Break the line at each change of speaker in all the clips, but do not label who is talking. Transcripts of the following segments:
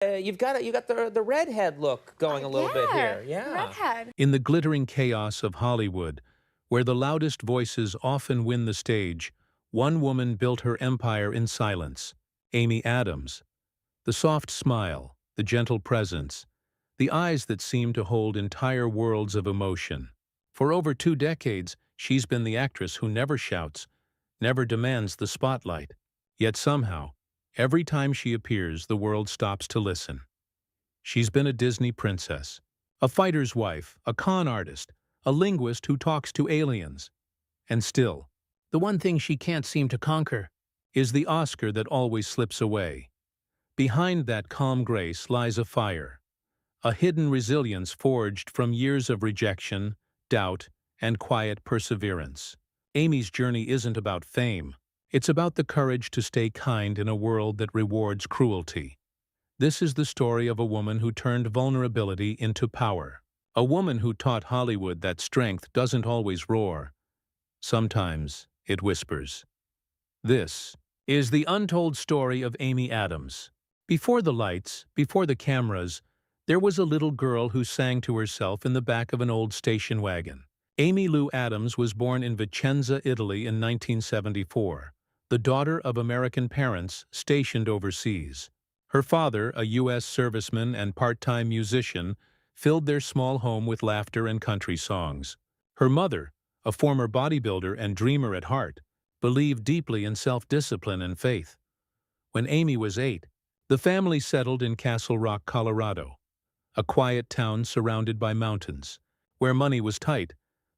You got the redhead look going a little bit
Yeah,
here. Yeah.
redhead.
In the glittering chaos of Hollywood, where the loudest voices often win the stage, one woman built her empire in silence, Amy Adams. The soft smile, the gentle presence, the eyes that seem to hold entire worlds of emotion. For over 2 decades, she's been the actress who never shouts, never demands the spotlight. Yet somehow, every time she appears, the world stops to listen. She's been a Disney princess, a fighter's wife, a con artist, a linguist who talks to aliens. And still, the one thing she can't seem to conquer is the Oscar that always slips away. Behind that calm grace lies a fire, a hidden resilience forged from years of rejection, doubt, and quiet perseverance. Amy's journey isn't about fame. It's about the courage to stay kind in a world that rewards cruelty. This is the story of a woman who turned vulnerability into power. A woman who taught Hollywood that strength doesn't always roar. Sometimes it whispers. This is the untold story of Amy Adams. Before the lights, before the cameras, there was a little girl who sang to herself in the back of an old station wagon. Amy Lou Adams was born in Vicenza, Italy in 1974, the daughter of American parents stationed overseas. Her father, a U.S. serviceman and part-time musician, filled their small home with laughter and country songs. Her mother, a former bodybuilder and dreamer at heart, believed deeply in self-discipline and faith. When Amy was 8, the family settled in Castle Rock, Colorado, a quiet town surrounded by mountains, where money was tight,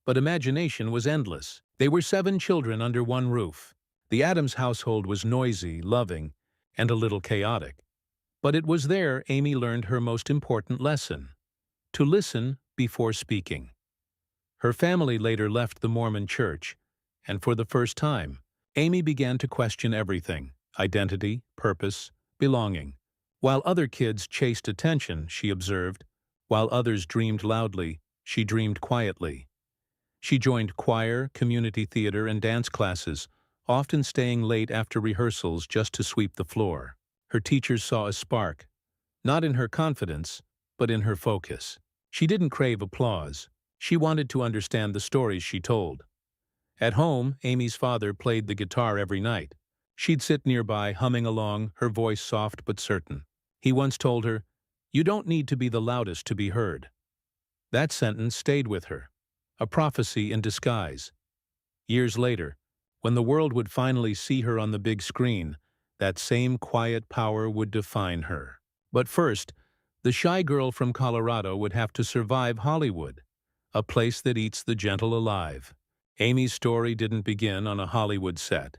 but imagination was endless. They were 7 children under one roof. The Adams household was noisy, loving, and a little chaotic. But it was there Amy learned her most important lesson: to listen before speaking. Her family later left the Mormon church, and for the first time, Amy began to question everything: identity, purpose, belonging. While other kids chased attention, she observed, while others dreamed loudly, she dreamed quietly. She joined choir, community theater, and dance classes, often staying late after rehearsals just to sweep the floor. Her teachers saw a spark, not in her confidence, but in her focus. She didn't crave applause. She wanted to understand the stories she told. At home, Amy's father played the guitar every night. She'd sit nearby, humming along, her voice soft but certain. He once told her, "You don't need to be the loudest to be heard." That sentence stayed with her, a prophecy in disguise. Years later, when the world would finally see her on the big screen, that same quiet power would define her. But first, the shy girl from Colorado would have to survive Hollywood, a place that eats the gentle alive. Amy's story didn't begin on a Hollywood set.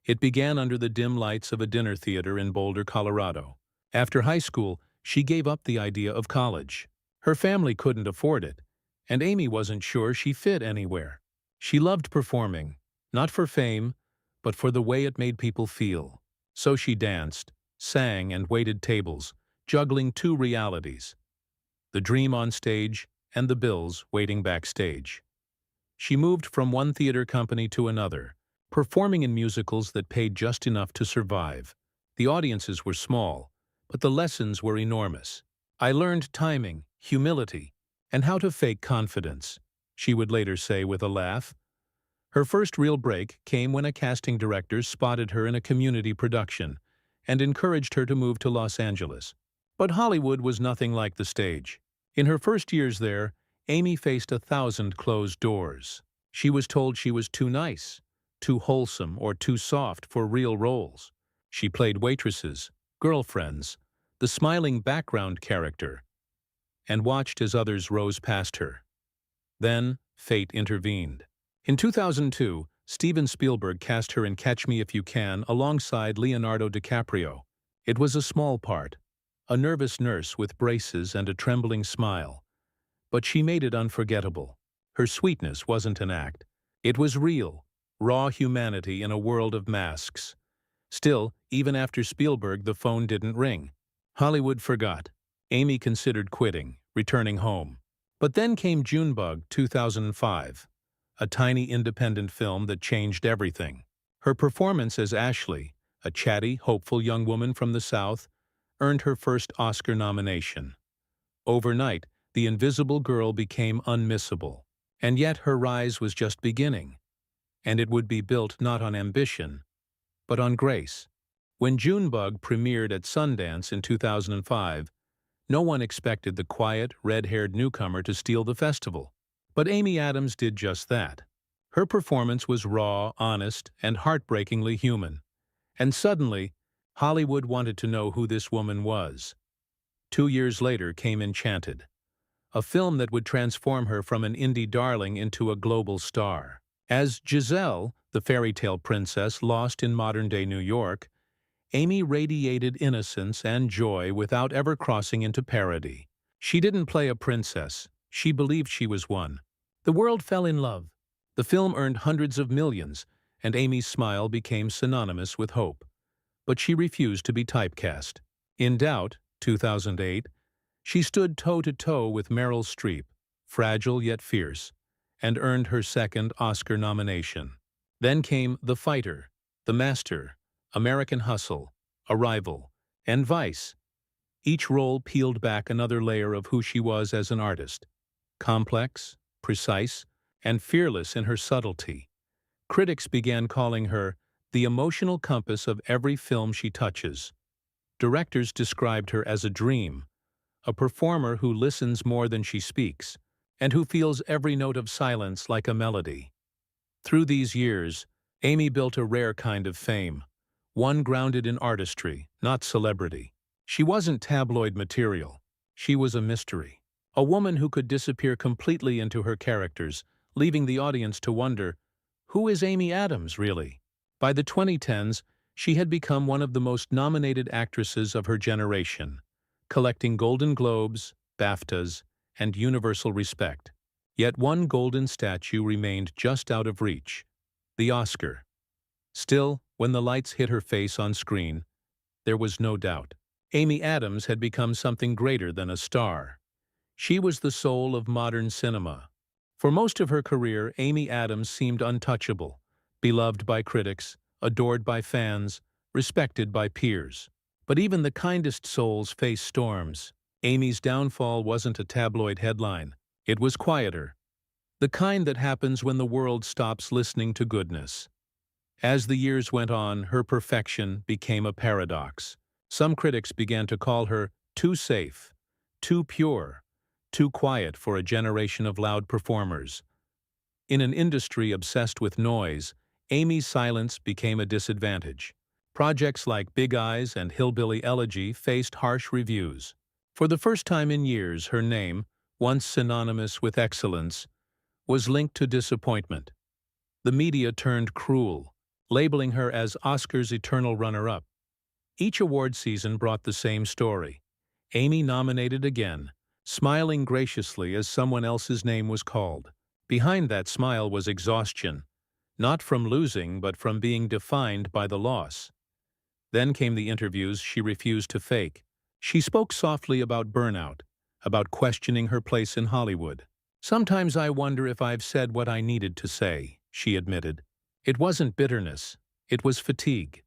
It began under the dim lights of a dinner theater in Boulder, Colorado. After high school, she gave up the idea of college. Her family couldn't afford it, and Amy wasn't sure she fit anywhere. She loved performing, not for fame, but for the way it made people feel. So she danced, sang, and waited tables, juggling 2 realities: the dream on stage and the bills waiting backstage. She moved from one theater company to another, performing in musicals that paid just enough to survive. The audiences were small, but the lessons were enormous. "I learned timing, humility, and how to fake confidence," she would later say with a laugh. Her first real break came when a casting director spotted her in a community production and encouraged her to move to Los Angeles. But Hollywood was nothing like the stage. In her first years there, Amy faced 1,000 closed doors. She was told she was too nice, too wholesome, or too soft for real roles. She played waitresses, girlfriends, the smiling background character, and watched as others rose past her. Then, fate intervened. In 2002, Steven Spielberg cast her in Catch Me If You Can alongside Leonardo DiCaprio. It was a small part, a nervous nurse with braces and a trembling smile. But she made it unforgettable. Her sweetness wasn't an act. It was real, raw humanity in a world of masks. Still, even after Spielberg, the phone didn't ring. Hollywood forgot. Amy considered quitting, returning home. But then came Junebug 2005. A tiny independent film that changed everything. Her performance as Ashley, a chatty, hopeful young woman from the South, earned her first Oscar nomination. Overnight, The Invisible Girl became unmissable. And yet her rise was just beginning, and it would be built not on ambition, but on grace. When Junebug premiered at Sundance in 2005, no one expected the quiet, red-haired newcomer to steal the festival. But Amy Adams did just that. Her performance was raw, honest, and heartbreakingly human. And suddenly, Hollywood wanted to know who this woman was. 2 years later came Enchanted, a film that would transform her from an indie darling into a global star. As Giselle, the fairy tale princess lost in modern-day New York, Amy radiated innocence and joy without ever crossing into parody. She didn't play a princess, she believed she was one. The world fell in love. The film earned hundreds of millions, and Amy's smile became synonymous with hope. But she refused to be typecast. In Doubt, 2008, she stood toe-to-toe with Meryl Streep, fragile yet fierce, and earned her second Oscar nomination. Then came The Fighter, The Master, American Hustle, Arrival, and Vice. Each role peeled back another layer of who she was as an artist. Complex, precise, and fearless in her subtlety. Critics began calling her the emotional compass of every film she touches. Directors described her as a dream, a performer who listens more than she speaks, and who feels every note of silence like a melody. Through these years, Amy built a rare kind of fame, one grounded in artistry, not celebrity. She wasn't tabloid material. She was a mystery. A woman who could disappear completely into her characters, leaving the audience to wonder, who is Amy Adams, really? By the 2010s, she had become one of the most nominated actresses of her generation, collecting Golden Globes, BAFTAs, and universal respect. Yet one golden statue remained just out of reach, the Oscar. Still, when the lights hit her face on screen, there was no doubt. Amy Adams had become something greater than a star. She was the soul of modern cinema. For most of her career, Amy Adams seemed untouchable, beloved by critics, adored by fans, respected by peers. But even the kindest souls face storms. Amy's downfall wasn't a tabloid headline. It was quieter, the kind that happens when the world stops listening to goodness. As the years went on, her perfection became a paradox. Some critics began to call her too safe, too pure, too quiet for a generation of loud performers. In an industry obsessed with noise, Amy's silence became a disadvantage. Projects like Big Eyes and Hillbilly Elegy faced harsh reviews. For the first time in years, her name, once synonymous with excellence, was linked to disappointment. The media turned cruel, labeling her as Oscar's eternal runner-up. Each award season brought the same story. Amy nominated again, smiling graciously as someone else's name was called. Behind that smile was exhaustion, not from losing but from being defined by the loss. Then came the interviews she refused to fake. She spoke softly about burnout, about questioning her place in Hollywood. "Sometimes I wonder if I've said what I needed to say," she admitted. It wasn't bitterness, it was fatigue.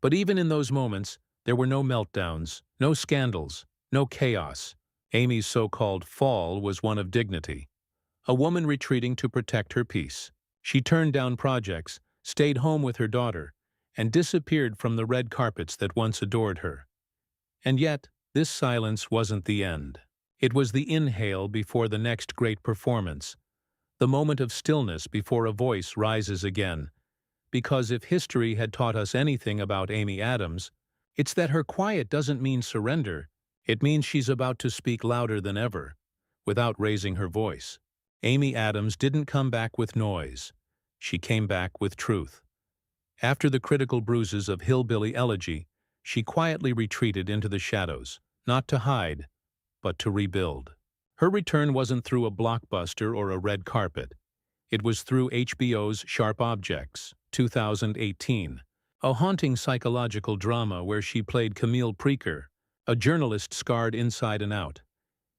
But even in those moments, there were no meltdowns, no scandals, no chaos. Amy's so-called fall was one of dignity. A woman retreating to protect her peace. She turned down projects, stayed home with her daughter, and disappeared from the red carpets that once adored her. And yet, this silence wasn't the end. It was the inhale before the next great performance, the moment of stillness before a voice rises again. Because if history had taught us anything about Amy Adams, it's that her quiet doesn't mean surrender. It means she's about to speak louder than ever, without raising her voice. Amy Adams didn't come back with noise. She came back with truth. After the critical bruises of Hillbilly Elegy, she quietly retreated into the shadows, not to hide, but to rebuild. Her return wasn't through a blockbuster or a red carpet. It was through HBO's Sharp Objects, 2018, a haunting psychological drama where she played Camille Preaker, a journalist scarred inside and out.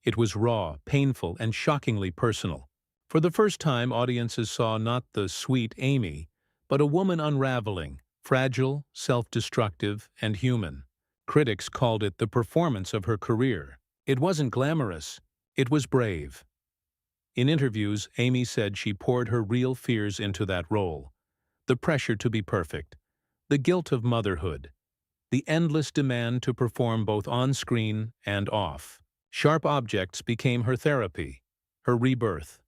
It was raw, painful, and shockingly personal. For the first time, audiences saw not the sweet Amy, but a woman unraveling, fragile, self-destructive, and human. Critics called it the performance of her career. It wasn't glamorous. It was brave. In interviews, Amy said she poured her real fears into that role. The pressure to be perfect, the guilt of motherhood, the endless demand to perform both on-screen and off. Sharp objects became her therapy, her rebirth.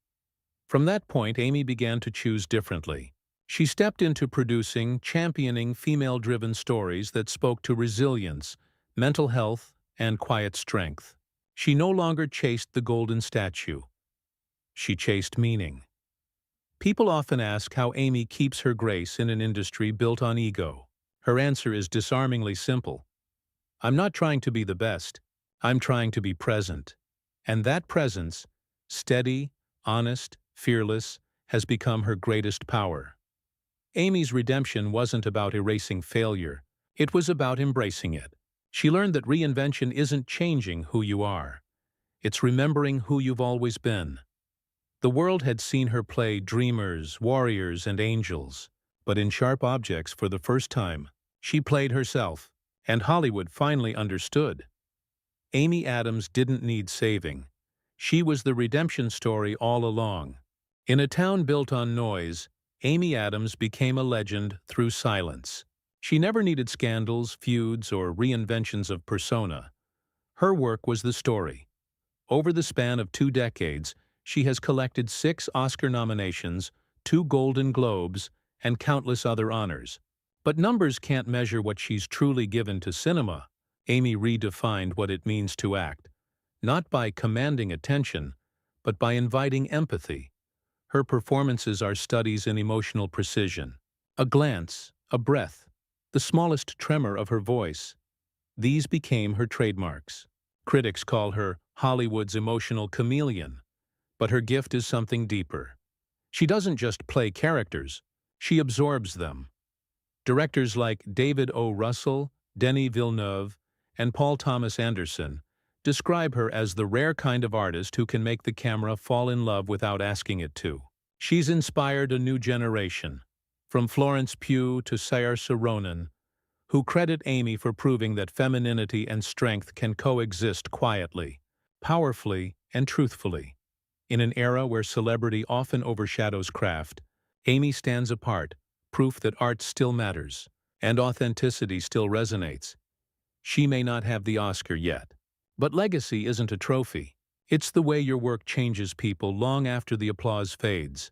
From that point, Amy began to choose differently. She stepped into producing, championing female-driven stories that spoke to resilience, mental health, and quiet strength. She no longer chased the golden statue. She chased meaning. People often ask how Amy keeps her grace in an industry built on ego. Her answer is disarmingly simple. I'm not trying to be the best. I'm trying to be present. And that presence, steady, honest, fearless, has become her greatest power. Amy's redemption wasn't about erasing failure. It was about embracing it. She learned that reinvention isn't changing who you are. It's remembering who you've always been. The world had seen her play dreamers, warriors, and angels, but in Sharp Objects, for the first time, she played herself, and Hollywood finally understood. Amy Adams didn't need saving. She was the redemption story all along. In a town built on noise, Amy Adams became a legend through silence. She never needed scandals, feuds, or reinventions of persona. Her work was the story. Over the span of 2 decades, she has collected 6 Oscar nominations, 2 Golden Globes, and countless other honors. But numbers can't measure what she's truly given to cinema. Amy redefined what it means to act, not by commanding attention, but by inviting empathy. Her performances are studies in emotional precision. A glance, a breath, the smallest tremor of her voice. These became her trademarks. Critics call her Hollywood's emotional chameleon, but her gift is something deeper. She doesn't just play characters, she absorbs them. Directors like David O. Russell, Denis Villeneuve, and Paul Thomas Anderson describe her as the rare kind of artist who can make the camera fall in love without asking it to. She's inspired a new generation, from Florence Pugh to Saoirse Ronan, who credit Amy for proving that femininity and strength can coexist quietly, powerfully, and truthfully. In an era where celebrity often overshadows craft, Amy stands apart, proof that art still matters, and authenticity still resonates. She may not have the Oscar yet, but legacy isn't a trophy. It's the way your work changes people long after the applause fades.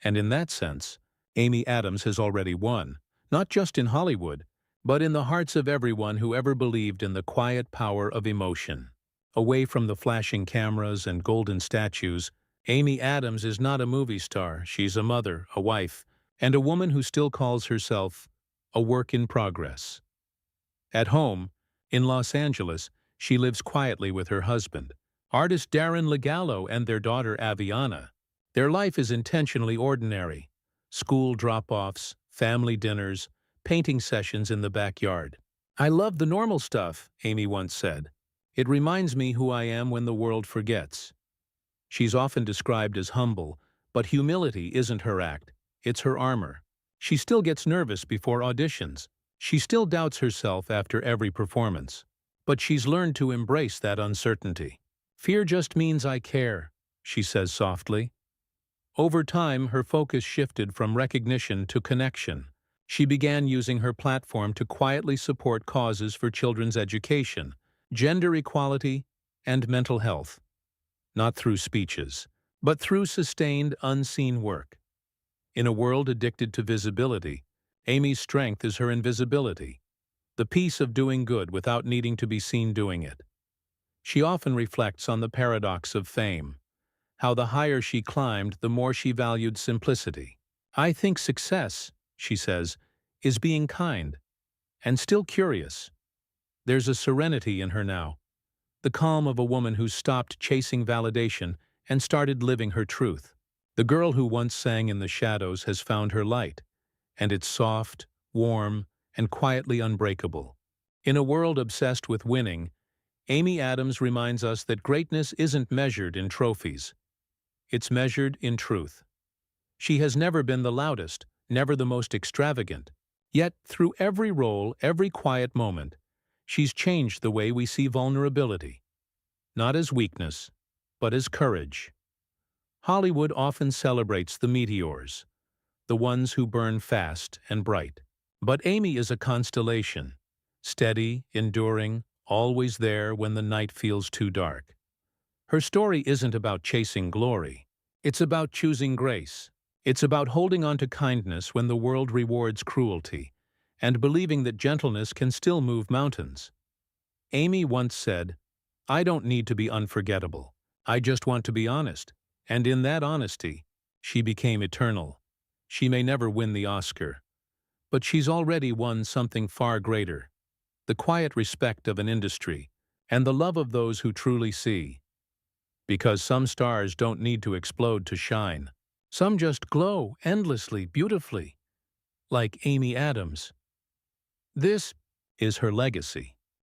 And in that sense, Amy Adams has already won, not just in Hollywood, but in the hearts of everyone who ever believed in the quiet power of emotion. Away from the flashing cameras and golden statues, Amy Adams is not a movie star. She's a mother, a wife, and a woman who still calls herself a work in progress. At home, in Los Angeles, she lives quietly with her husband, artist Darren Legallo, and their daughter Aviana. Their life is intentionally ordinary. School drop-offs, family dinners, painting sessions in the backyard. "I love the normal stuff," Amy once said. "It reminds me who I am when the world forgets." She's often described as humble, but humility isn't her act. It's her armor. She still gets nervous before auditions. She still doubts herself after every performance. But she's learned to embrace that uncertainty. "Fear just means I care," she says softly. Over time, her focus shifted from recognition to connection. She began using her platform to quietly support causes for children's education, gender equality, and mental health. Not through speeches, but through sustained, unseen work. In a world addicted to visibility, Amy's strength is her invisibility, the peace of doing good without needing to be seen doing it. She often reflects on the paradox of fame, how the higher she climbed, the more she valued simplicity. "I think success," she says, "is being kind, and still curious." There's a serenity in her now, the calm of a woman who's stopped chasing validation and started living her truth. The girl who once sang in the shadows has found her light, and it's soft, warm, and quietly unbreakable. In a world obsessed with winning, Amy Adams reminds us that greatness isn't measured in trophies. It's measured in truth. She has never been the loudest, never the most extravagant. Yet, through every role, every quiet moment, She's changed the way we see vulnerability, not as weakness, but as courage. Hollywood often celebrates the meteors, the ones who burn fast and bright. But Amy is a constellation, steady, enduring, always there when the night feels too dark. Her story isn't about chasing glory. It's about choosing grace. It's about holding on to kindness when the world rewards cruelty, and believing that gentleness can still move mountains. Amy once said, "I don't need to be unforgettable. I just want to be honest." And in that honesty, she became eternal. She may never win the Oscar, but she's already won something far greater: the quiet respect of an industry and the love of those who truly see. Because some stars don't need to explode to shine. Some just glow endlessly, beautifully, like Amy Adams. This is her legacy.